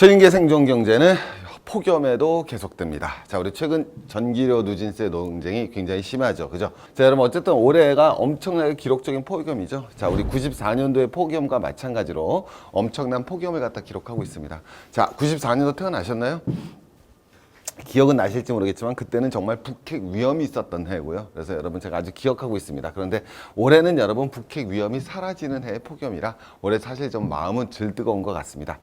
최인계 생존 경제는 폭염에도 계속됩니다. 자, 우리 최근 전기료 누진세 논쟁이 굉장히 심하죠. 그죠? 자, 여러분 어쨌든 올해가 엄청나게 기록적인 폭염이죠. 자, 우리 94년도의 폭염과 마찬가지로 엄청난 폭염을 갖다 기록하고 있습니다. 자, 94년도 태어나셨나요? 기억은 나실지 모르겠지만 그때는 정말 북핵 위험이 있었던 해고요. 그래서 여러분 제가 아주 기억하고 있습니다. 그런데 올해는 여러분 북핵 위험이 사라지는 해의 폭염이라 올해 사실 좀 마음은 덜 뜨거운 것 같습니다.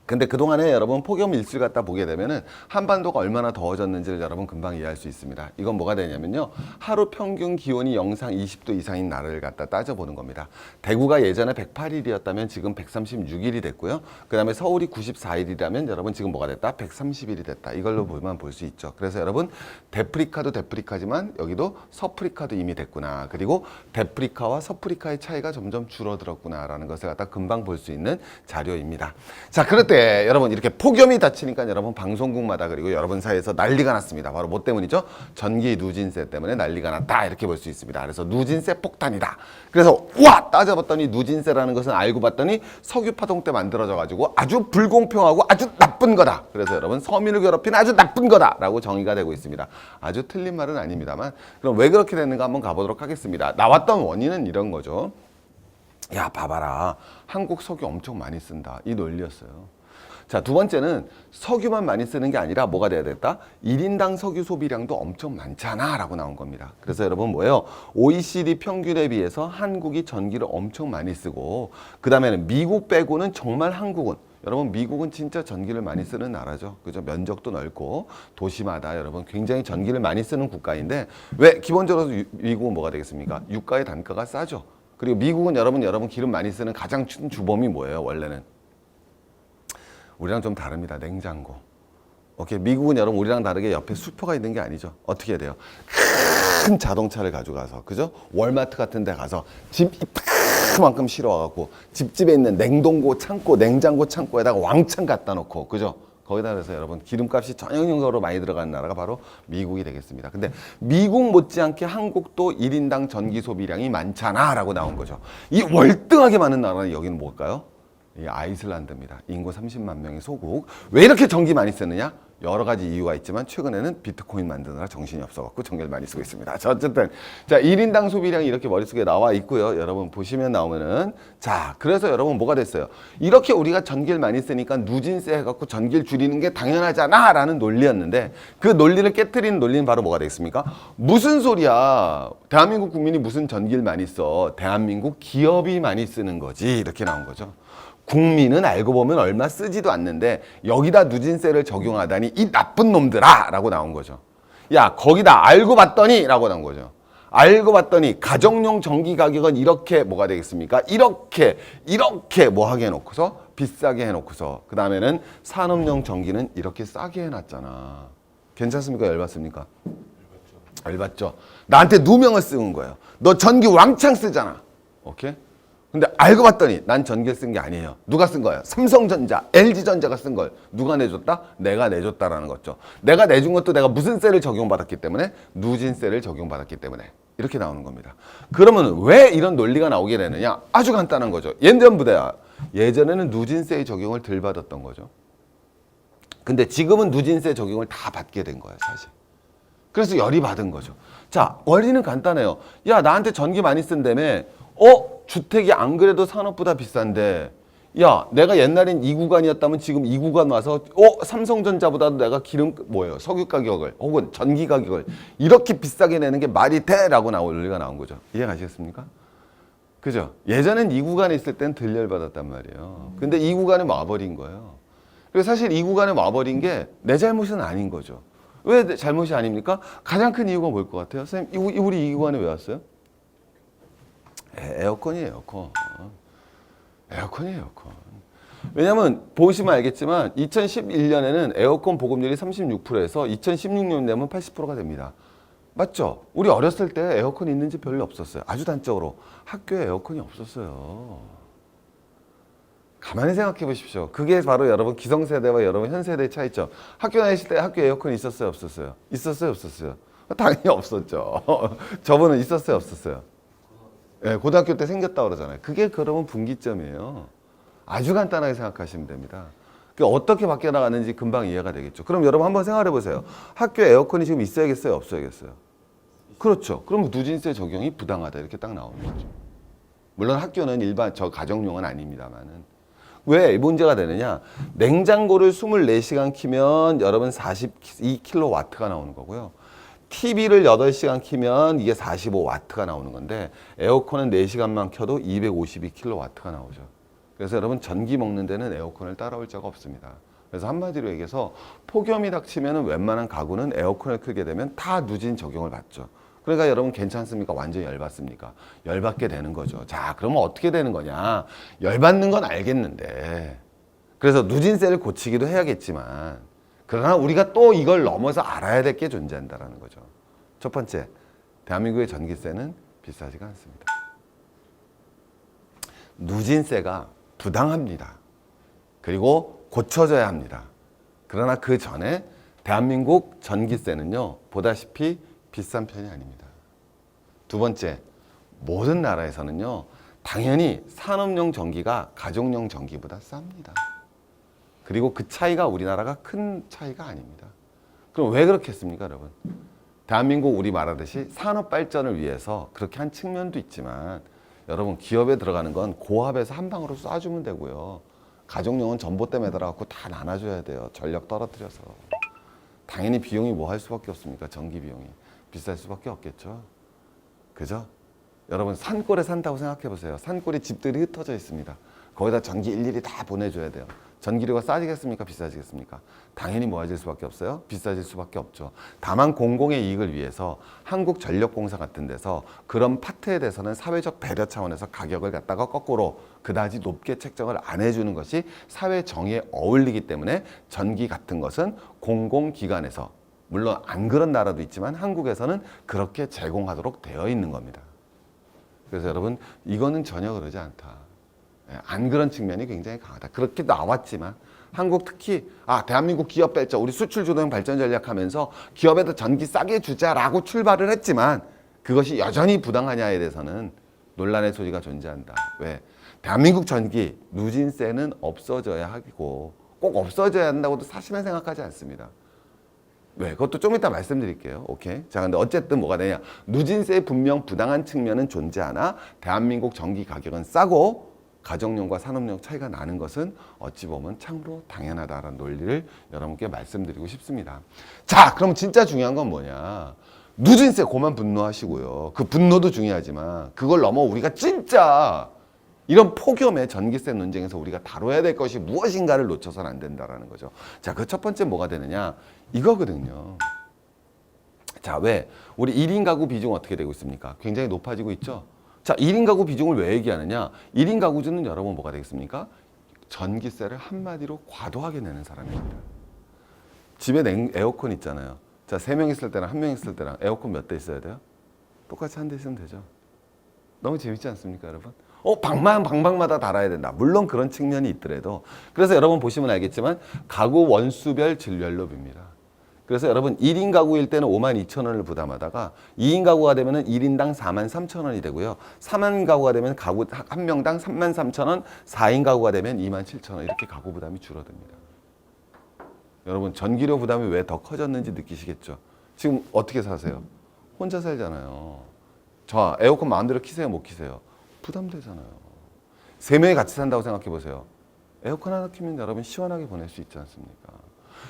근데 그동안에 여러분 폭염 일수를 갖다 보게 되면은 한반도가 얼마나 더워졌는지를 여러분 금방 이해할 수 있습니다. 이건 뭐가 되냐면요. 하루 평균 기온이 영상 20도 이상인 날을 갖다 따져보는 겁니다. 대구가 예전에 108일이었다면 지금 136일이 됐고요. 그 다음에 서울이 94일이라면 여러분 지금 뭐가 됐다? 130일이 됐다. 이걸로 보면 볼 수 있죠. 그래서 여러분 데프리카도 데프리카지만 여기도 서프리카도 이미 됐구나. 그리고 데프리카와 서프리카의 차이가 점점 줄어들었구나라는 것을 갖다 금방 볼 수 있는 자료입니다. 자, 그럴 때 여러분 이렇게 폭염이 닥치니까 여러분 방송국마다 그리고 여러분 사이에서 난리가 났습니다. 바로 뭐 때문이죠? 전기 누진세 때문에 난리가 났다 이렇게 볼 수 있습니다. 그래서 누진세 폭탄이다. 그래서 와 따져봤더니 누진세라는 것은 알고 봤더니 석유 파동 때 만들어져 가지고 아주 불공평하고 아주 나쁜 거다. 그래서 여러분 서민을 괴롭히는 아주 나쁜 거다라고 정의가 되고 있습니다. 아주 틀린 말은 아닙니다만 그럼 왜 그렇게 됐는가 한번 가보도록 하겠습니다. 나왔던 원인은 이런 거죠. 야 봐봐라 한국 석유 엄청 많이 쓴다 이 논리였어요. 자, 두 번째는 석유만 많이 쓰는 게 아니라 뭐가 돼야 됐다? 1인당 석유 소비량도 엄청 많잖아 라고 나온 겁니다. 그래서 여러분 뭐예요? OECD 평균에 비해서 한국이 전기를 엄청 많이 쓰고 그 다음에는 미국 빼고는 정말 한국은 여러분 미국은 진짜 전기를 많이 쓰는 나라죠. 그죠? 면적도 넓고 도시마다 여러분 굉장히 전기를 많이 쓰는 국가인데 왜 기본적으로 미국은 뭐가 되겠습니까? 유가의 단가가 싸죠. 그리고 미국은 여러분 기름 많이 쓰는 가장 큰 주범이 뭐예요? 원래는 우리랑 좀 다릅니다. 냉장고. 오케이. 미국은 여러분 우리랑 다르게 옆에 수표가 있는 게 아니죠. 어떻게 해야 돼요? 큰 자동차를 가져가서 그죠? 월마트 같은 데 가서 집 이만큼 실어와갖고 집집에 있는 냉동고 창고 냉장고 창고에다가 왕창 갖다 놓고 그죠? 거기다 그래서 여러분 기름값이 전형적으로 많이 들어가는 나라가 바로 미국이 되겠습니다. 근데 미국 못지않게 한국도 1인당 전기 소비량이 많잖아 라고 나온 거죠. 이 월등하게 많은 나라는 여기는 뭘까요? 이 아이슬란드입니다. 인구 30만 명의 소국. 왜 이렇게 전기 많이 쓰느냐? 여러 가지 이유가 있지만 최근에는 비트코인 만드느라 정신이 없어갖고 전기를 많이 쓰고 있습니다. 자, 어쨌든 자 1인당 소비량이 이렇게 머릿속에 나와 있고요. 여러분 보시면 나오면은 자 그래서 여러분 뭐가 됐어요? 이렇게 우리가 전기를 많이 쓰니까 누진세 해갖고 전기를 줄이는 게 당연하잖아 라는 논리였는데 그 논리를 깨트리는 논리는 바로 뭐가 되겠습니까? 무슨 소리야? 대한민국 국민이 무슨 전기를 많이 써? 대한민국 기업이 많이 쓰는 거지 이렇게 나온 거죠. 국민은 알고 보면 얼마 쓰지도 않는데 여기다 누진세를 적용하다니 이 나쁜 놈들아 라고 나온 거죠. 야 거기다 알고 봤더니 라고 나온 거죠. 알고 봤더니 가정용 전기 가격은 이렇게 뭐가 되겠습니까? 이렇게 뭐 하게 해놓고서 비싸게 해놓고서 그 다음에는 산업용 전기는 이렇게 싸게 해놨잖아. 괜찮습니까? 열받습니까? 열받죠. 나한테 누명을 쓰는 거예요. 너 전기 왕창 쓰잖아. 오케이? 근데 알고 봤더니 난 전기를 쓴 게 아니에요. 누가 쓴 거예요? 삼성전자, LG전자가 쓴 걸 누가 내줬다? 내가 내줬다라는 거죠. 내가 내준 것도 내가 무슨 세를 적용받았기 때문에? 누진세를 적용받았기 때문에. 이렇게 나오는 겁니다. 그러면 왜 이런 논리가 나오게 되느냐? 아주 간단한 거죠. 예전에는 누진세의 적용을 덜 받았던 거죠. 근데 지금은 누진세 적용을 다 받게 된 거예요, 사실. 그래서 열이 받은 거죠. 자, 원리는 간단해요. 야, 나한테 전기 많이 쓴다며. 주택이 안 그래도 산업보다 비싼데 야 내가 옛날엔 이 구간이었다면 지금 이 구간 와서 삼성전자보다도 내가 석유 가격을 혹은 전기 가격을 이렇게 비싸게 내는 게 말이 돼? 라고 논리가 나온 거죠. 이해가시겠습니까? 그죠? 예전엔 이 구간에 있을 땐 덜 열받았단 말이에요. 근데 이 구간에 와버린 거예요. 그리고 사실 이 구간에 와버린 게 내 잘못은 아닌 거죠. 왜 잘못이 아닙니까? 가장 큰 이유가 뭘 것 같아요? 선생님 우리 이 구간에 왜 왔어요? 에어컨이에요. 왜냐면 보시면 알겠지만 2011년에는 에어컨 보급률이 36%에서 2016년 되면 80%가 됩니다. 맞죠? 우리 어렸을 때 에어컨 있는지 별로 없었어요. 아주 단적으로 학교에 에어컨이 없었어요. 가만히 생각해 보십시오. 그게 바로 여러분 기성세대와 여러분 현세대의 차이점. 학교 다니실 때 학교에 에어컨이 있었어요? 없었어요? 있었어요? 없었어요? 당연히 없었죠. 저분은 있었어요? 없었어요? 네, 고등학교 때 생겼다고 그러잖아요. 그게 그러면 분기점이에요. 아주 간단하게 생각하시면 됩니다. 어떻게 바뀌어 나가는지 금방 이해가 되겠죠. 그럼 여러분 한번 생각해 보세요. 학교에 에어컨이 지금 있어야겠어요? 없어야겠어요? 그렇죠. 그럼 누진세 적용이 부당하다 이렇게 딱 나오는 거죠. 물론 학교는 일반 저 가정용은 아닙니다만은 왜 문제가 되느냐? 냉장고를 24시간 키면 여러분 42kW가 나오는 거고요. TV를 8시간 키면 이게 45W가 나오는 건데 에어컨은 4시간만 켜도 252kW가 나오죠. 그래서 여러분 전기 먹는 데는 에어컨을 따라올 자가 없습니다. 그래서 한마디로 얘기해서 폭염이 닥치면 웬만한 가구는 에어컨을 켜게 되면 다 누진 적용을 받죠. 그러니까 여러분 괜찮습니까? 완전 열받습니까? 열받게 되는 거죠. 자, 그러면 어떻게 되는 거냐? 열받는 건 알겠는데 그래서 누진세를 고치기도 해야겠지만 그러나 우리가 또 이걸 넘어서 알아야 될 게 존재한다는 거죠. 첫 번째, 대한민국의 전기세는 비싸지가 않습니다. 누진세가 부당합니다. 그리고 고쳐져야 합니다. 그러나 그 전에 대한민국 전기세는요, 보다시피 비싼 편이 아닙니다. 두 번째, 모든 나라에서는요, 당연히 산업용 전기가 가정용 전기보다 쌉니다. 그리고 그 차이가 우리나라가 큰 차이가 아닙니다. 그럼 왜 그렇겠습니까, 여러분? 대한민국 우리 말하듯이 산업 발전을 위해서 그렇게 한 측면도 있지만 여러분 기업에 들어가는 건 고압에서 한 방으로 쏴주면 되고요. 가정용은 전봇대 매달아갖고 다 나눠줘야 돼요. 전력 떨어뜨려서. 당연히 비용이 뭐 할 수밖에 없습니까? 전기 비용이. 비쌀 수밖에 없겠죠. 그죠? 여러분 산골에 산다고 생각해 보세요. 산골에 집들이 흩어져 있습니다. 거기다 전기 일일이 다 보내줘야 돼요. 전기료가 싸지겠습니까? 비싸지겠습니까? 당연히 모아질 수밖에 없어요. 비싸질 수밖에 없죠. 다만 공공의 이익을 위해서 한국전력공사 같은 데서 그런 파트에 대해서는 사회적 배려 차원에서 가격을 갖다가 거꾸로 그다지 높게 책정을 안 해주는 것이 사회 정의에 어울리기 때문에 전기 같은 것은 공공기관에서 물론 안 그런 나라도 있지만 한국에서는 그렇게 제공하도록 되어 있는 겁니다. 그래서 여러분 이거는 전혀 그러지 않다. 안 그런 측면이 굉장히 강하다. 그렇게 나왔지만 한국 특히 대한민국 기업 발전 우리 수출 주도형 발전 전략하면서 기업에다 전기 싸게 주자라고 출발을 했지만 그것이 여전히 부당하냐에 대해서는 논란의 소지가 존재한다. 왜? 대한민국 전기 누진세는 없어져야 하고 꼭 없어져야 한다고도 사실은 생각하지 않습니다. 왜? 그것도 좀 이따 말씀드릴게요. 오케이. 자, 근데 어쨌든 뭐가 되냐? 누진세의 분명 부당한 측면은 존재하나 대한민국 전기 가격은 싸고 가정용과 산업용 차이가 나는 것은 어찌 보면 참으로 당연하다라는 논리를 여러분께 말씀드리고 싶습니다. 자, 그럼 진짜 중요한 건 뭐냐? 누진세 고만 분노하시고요. 그 분노도 중요하지만 그걸 넘어 우리가 진짜 이런 폭염의 전기세 논쟁에서 우리가 다뤄야 될 것이 무엇인가를 놓쳐서는 안 된다라는 거죠. 자, 그 첫 번째 뭐가 되느냐? 이거거든요. 자, 왜? 우리 1인 가구 비중 어떻게 되고 있습니까? 굉장히 높아지고 있죠? 자, 1인 가구 비중을 왜 얘기하느냐? 1인 가구주는 여러분 뭐가 되겠습니까? 전기세를 한마디로 과도하게 내는 사람입니다. 집에 에어컨 있잖아요. 자, 3명 있을 때랑 1명 있을 때랑 에어컨 몇 대 있어야 돼요? 똑같이 한 대 있으면 되죠. 너무 재밌지 않습니까, 여러분? 방방마다 달아야 된다. 물론 그런 측면이 있더라도. 그래서 여러분 보시면 알겠지만 가구 원수별 진열료비입니다. 그래서 여러분 1인 가구일 때는 52,000원을 부담하다가 2인 가구가 되면 1인당 43,000원이 되고요. 3인 가구가 되면 가구 한 명당 33,000원, 4인 가구가 되면 27,000원 이렇게 가구 부담이 줄어듭니다. 여러분 전기료 부담이 왜 더 커졌는지 느끼시겠죠? 지금 어떻게 사세요? 혼자 살잖아요. 저 에어컨 마음대로 키세요? 못 키세요? 부담되잖아요. 3명이 같이 산다고 생각해 보세요. 에어컨 하나 키면 여러분 시원하게 보낼 수 있지 않습니까?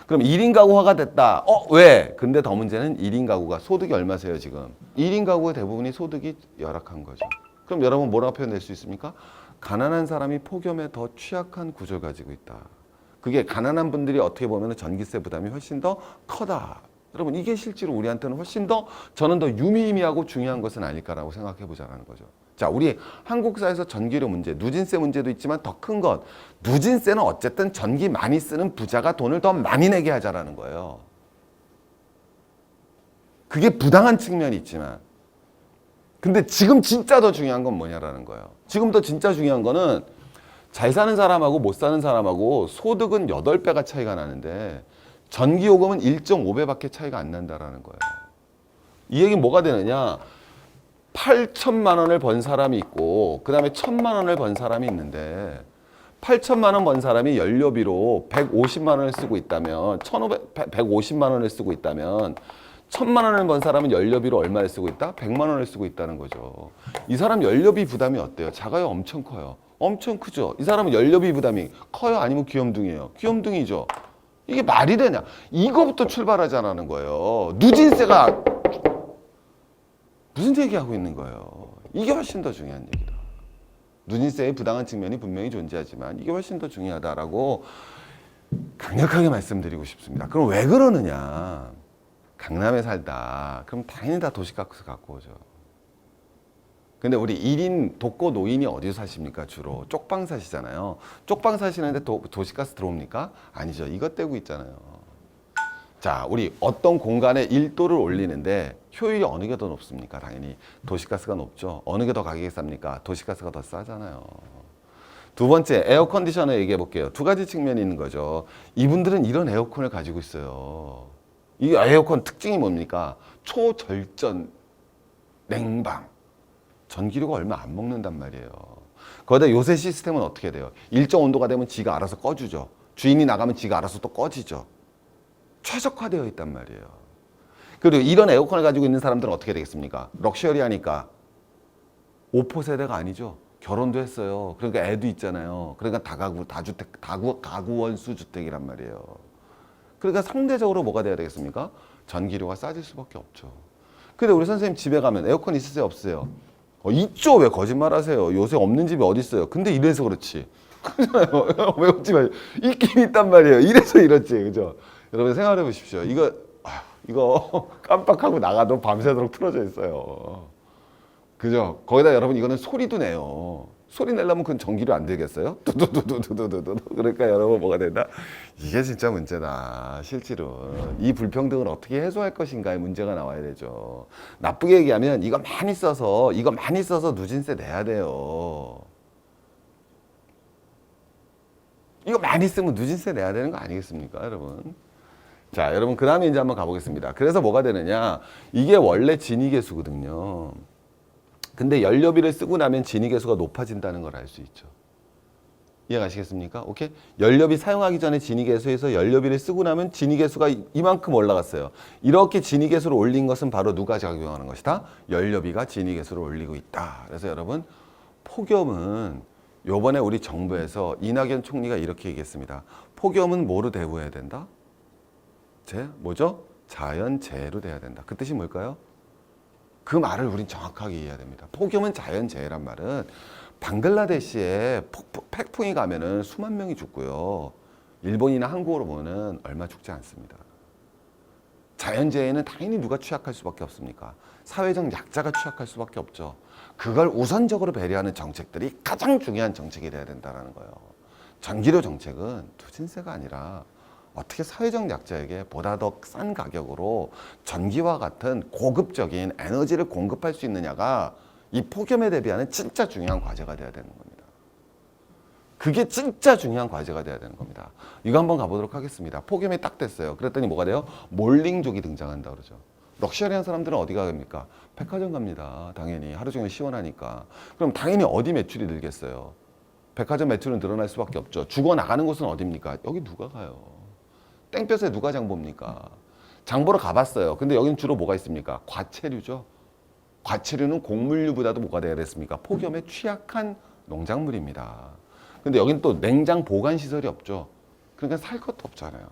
그럼 1인 가구화가 됐다. 왜? 근데 더 문제는 1인 가구가 소득이 얼마세요 지금? 1인 가구의 대부분이 소득이 열악한 거죠. 그럼 여러분 뭐라고 표현될 수 있습니까? 가난한 사람이 폭염에 더 취약한 구조를 가지고 있다. 그게 가난한 분들이 어떻게 보면 전기세 부담이 훨씬 더 커다. 여러분 이게 실제로 우리한테는 훨씬 더 저는 더 유의미하고 중요한 것은 아닐까라고 생각해 보자라는 거죠. 자, 우리 한국사에서 전기료 문제, 누진세 문제도 있지만 더 큰 것, 누진세는 어쨌든 전기 많이 쓰는 부자가 돈을 더 많이 내게 하자라는 거예요. 그게 부당한 측면이 있지만 근데 지금 진짜 더 중요한 건 뭐냐라는 거예요. 지금 더 진짜 중요한 거는 잘 사는 사람하고 못 사는 사람하고 소득은 8배가 차이가 나는데 전기요금은 1.5배밖에 차이가 안 난다라는 거예요. 이 얘기는 뭐가 되느냐? 8천만 원을 번 사람이 있고 그 다음에 1,000만 원을 번 사람이 있는데 8천만 원 번 사람이 연료비로 150만 원을 쓰고 있다면 150만 원을 쓰고 있다면 1000만 원을 번 사람은 연료비로 얼마를 쓰고 있다? 100만 원을 쓰고 있다는 거죠. 이 사람 연료비 부담이 어때요? 작아요? 엄청 커요? 엄청 크죠. 이 사람은 연료비 부담이 커요? 아니면 귀염둥이에요? 귀염둥이죠. 이게 말이 되냐? 이거부터 출발하자라는 거예요. 누진세가 무슨 얘기하고 있는 거예요? 이게 훨씬 더 중요한 얘기다. 누진세의 부당한 측면이 분명히 존재하지만 이게 훨씬 더 중요하다라고 강력하게 말씀드리고 싶습니다. 그럼 왜 그러느냐? 강남에 살다. 그럼 당연히 다 도시가스 갖고 오죠. 근데 우리 1인 독거 노인이 어디서 사십니까? 주로 쪽방 사시잖아요. 쪽방 사시는데 도시가스 들어옵니까? 아니죠. 이것 떼고 있잖아요. 자, 우리 어떤 공간에 1도를 올리는데 효율이 어느 게 더 높습니까? 당연히 도시가스가 높죠. 어느 게 더 가격이 쌉니까? 도시가스가 더 싸잖아요. 두 번째, 에어컨디셔너 얘기해 볼게요. 두 가지 측면이 있는 거죠. 이분들은 이런 에어컨을 가지고 있어요. 이 에어컨 특징이 뭡니까? 초절전 냉방. 전기료가 얼마 안 먹는단 말이에요. 거기다 요새 시스템은 어떻게 돼요? 일정 온도가 되면 지가 알아서 꺼주죠. 주인이 나가면 지가 알아서 또 꺼지죠. 최적화되어 있단 말이에요. 그리고 이런 에어컨을 가지고 있는 사람들은 어떻게 되겠습니까? 럭셔리하니까 5포 세대가 아니죠. 결혼도 했어요. 그러니까 애도 있잖아요. 그러니까 다구원수 주택이란 말이에요. 그러니까 상대적으로 뭐가 돼야 되겠습니까? 전기료가 싸질 수밖에 없죠. 근데 우리 선생님 집에 가면 에어컨 있으세요? 없어요? 있죠. 왜 거짓말 하세요? 요새 없는 집이 어디 있어요? 근데 이래서 그렇지. 그잖아요. 왜 없지 마요. 있긴 있단 말이에요. 이래서 이렇지. 그죠? 여러분 생각해 보십시오. 이거 깜빡하고 나가도 밤새도록 틀어져 있어요. 그죠? 거기다 여러분 이거는 소리도 내요. 소리 내려면 그건 전기료 안 들겠어요? 두두두두두두두. 그러니까 여러분 뭐가 된다? 이게 진짜 문제다. 실제로 이 불평등을 어떻게 해소할 것인가의 문제가 나와야 되죠. 나쁘게 얘기하면 이거 많이 써서 누진세 내야 돼요. 이거 많이 쓰면 누진세 내야 되는 거 아니겠습니까, 여러분? 자, 여러분 그 다음에 이제 한번 가보겠습니다. 그래서 뭐가 되느냐? 이게 원래 진위계수거든요. 근데 연료비를 쓰고 나면 진위계수가 높아진다는 걸 알 수 있죠. 이해가시겠습니까? 오케이? 연료비 사용하기 전에 진위계수에서 연료비를 쓰고 나면 진위계수가 이만큼 올라갔어요. 이렇게 진위계수를 올린 것은 바로 누가 작용하는 것이다? 연료비가 진위계수를 올리고 있다. 그래서 여러분 폭염은 요번에 우리 정부에서 이낙연 총리가 이렇게 얘기했습니다. 폭염은 뭐로 대우해야 된다? 뭐죠? 자연재해로 돼야 된다. 그 뜻이 뭘까요? 그 말을 우린 정확하게 이해해야 됩니다. 폭염은 자연재해란 말은 방글라데시에 폭풍이 가면은 수만 명이 죽고요. 일본이나 한국으로 보면 얼마 죽지 않습니다. 자연재해는 당연히 누가 취약할 수밖에 없습니까? 사회적 약자가 취약할 수밖에 없죠. 그걸 우선적으로 배려하는 정책들이 가장 중요한 정책이 돼야 된다는 거예요. 전기료 정책은 누진세가 아니라 어떻게 사회적 약자에게 보다 더 싼 가격으로 전기와 같은 고급적인 에너지를 공급할 수 있느냐가 이 폭염에 대비하는 진짜 중요한 과제가 돼야 되는 겁니다. 그게 진짜 중요한 과제가 돼야 되는 겁니다. 이거 한번 가보도록 하겠습니다. 폭염이 딱 됐어요. 그랬더니 뭐가 돼요? 몰링족이 등장한다 그러죠. 럭셔리한 사람들은 어디 갑니까? 백화점 갑니다. 당연히 하루 종일 시원하니까. 그럼 당연히 어디 매출이 늘겠어요? 백화점 매출은 늘어날 수밖에 없죠. 죽어나가는 곳은 어디입니까? 여기 누가 가요? 땡볕에 누가 장 봅니까? 장 보러 가봤어요. 근데 여기는 주로 뭐가 있습니까? 과체류죠. 과체류는 곡물류보다도 뭐가 돼야 됐습니까? 폭염에 취약한 농작물입니다. 근데 여기는 또 냉장 보관 시설이 없죠. 그러니까 살 것도 없잖아요.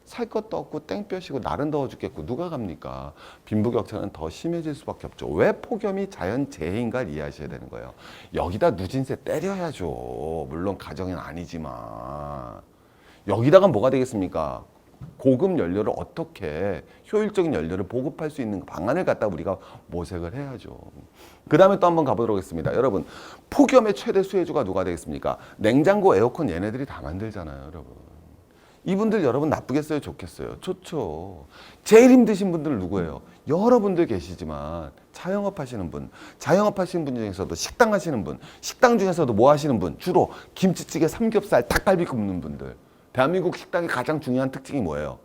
살 것도 없고 땡볕이고 날은 더워 죽겠고 누가 갑니까? 빈부격차는 더 심해질 수밖에 없죠. 왜 폭염이 자연재해인가를 이해하셔야 되는 거예요. 여기다 누진세 때려야죠. 물론 가정은 아니지만 여기다가 뭐가 되겠습니까? 고급 연료를 어떻게 효율적인 연료를 보급할 수 있는 방안을 갖다 우리가 모색을 해야죠. 그 다음에 또 한번 가보도록 하겠습니다. 여러분 폭염의 최대 수혜주가 누가 되겠습니까? 냉장고, 에어컨 얘네들이 다 만들잖아요. 여러분 이분들 여러분 나쁘겠어요? 좋겠어요? 좋죠. 제일 힘드신 분들 누구예요? 여러분들 계시지만 자영업 하시는 분, 자영업 하시는 분 중에서도 식당 하시는 분, 식당 중에서도 뭐 하시는 분? 주로 김치찌개, 삼겹살, 닭갈비 굽는 분들. 대한민국 식당의 가장 중요한 특징이 뭐예요?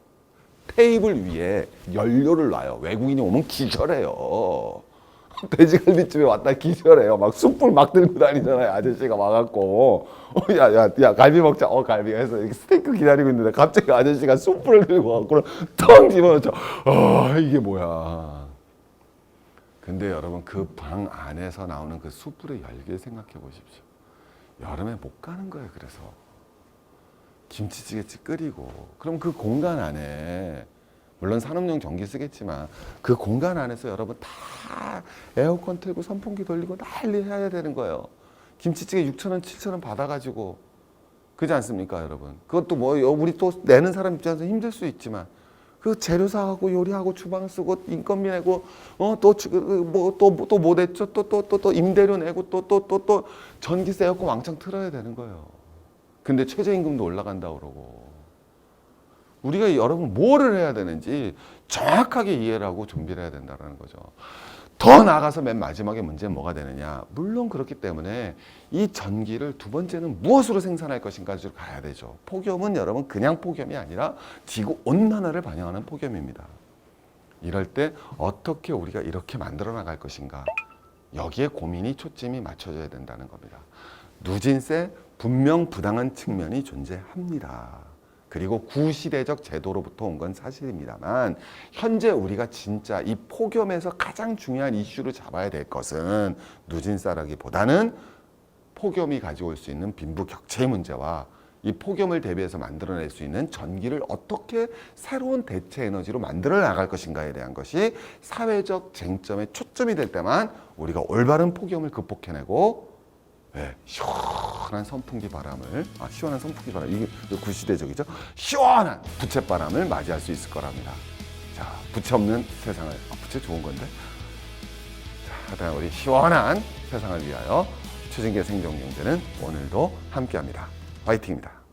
테이블 위에 연료를 놔요. 외국인이 오면 기절해요. 돼지갈비집에 왔다 기절해요. 막 숯불 막 들고 다니잖아요. 아저씨가 와갖고 야 갈비 먹자. 갈비 해서 이렇게 스테이크 기다리고 있는데 갑자기 아저씨가 숯불을 들고 와갖고 텅 집어넣죠. 이게 뭐야. 근데 여러분 그 방 안에서 나오는 그 숯불의 열기를 생각해 보십시오. 여름에 못 가는 거예요. 그래서 김치찌개집 끓이고 그럼 그 공간 안에 물론 산업용 전기 쓰겠지만 그 공간 안에서 여러분 다 에어컨 틀고 선풍기 돌리고 난리 해야 되는 거예요. 김치찌개 6,000원, 7,000원 받아가지고 그렇지 않습니까, 여러분? 그것도 뭐 우리 또 내는 사람 입장에서 힘들 수 있지만 그 재료 사하고 요리하고 주방 쓰고 인건비 내고 또뭐 냈죠? 또 임대료 내고 또 전기세 에어컨 왕창 틀어야 되는 거예요. 근데 최저임금도 올라간다 그러고. 우리가 여러분 뭐를 해야 되는지 정확하게 이해를 하고 준비를 해야 된다는 거죠. 더 나아가서 맨 마지막에 문제는 뭐가 되느냐. 물론 그렇기 때문에 이 전기를 두 번째는 무엇으로 생산할 것인가를 가야 되죠. 폭염은 여러분 그냥 폭염이 아니라 지구온난화를 반영하는 폭염입니다. 이럴 때 어떻게 우리가 이렇게 만들어 나갈 것인가. 여기에 고민이 초점이 맞춰져야 된다는 겁니다. 누진세 분명 부당한 측면이 존재합니다. 그리고 구시대적 제도로부터 온 건 사실입니다만 현재 우리가 진짜 이 폭염에서 가장 중요한 이슈로 잡아야 될 것은 누진세라기보다는 폭염이 가져올 수 있는 빈부격차의 문제와 이 폭염을 대비해서 만들어낼 수 있는 전기를 어떻게 새로운 대체 에너지로 만들어 나갈 것인가에 대한 것이 사회적 쟁점의 초점이 될 때만 우리가 올바른 폭염을 극복해내고 시원한 선풍기 바람을 시원한 선풍기 바람 이게 구시대적이죠. 시원한 부채바람을 맞이할 수 있을 거랍니다. 자, 부채 없는 세상을 부채 좋은 건데. 자, 하여튼 우리 시원한 세상을 위하여 최진기의 생존경제는 오늘도 함께합니다. 화이팅입니다.